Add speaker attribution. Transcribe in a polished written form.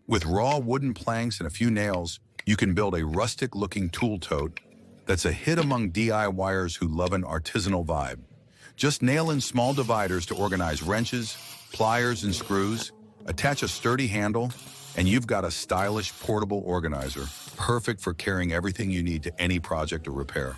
Speaker 1: With raw wooden planks and a few nails, you can build a rustic-looking tool tote that's a hit among DIYers who love an artisanal vibe. Just nail in small dividers to organize wrenches, pliers, and screws, attach a sturdy handle, and you've got a stylish portable organizer, perfect for carrying everything you need to any project or repair.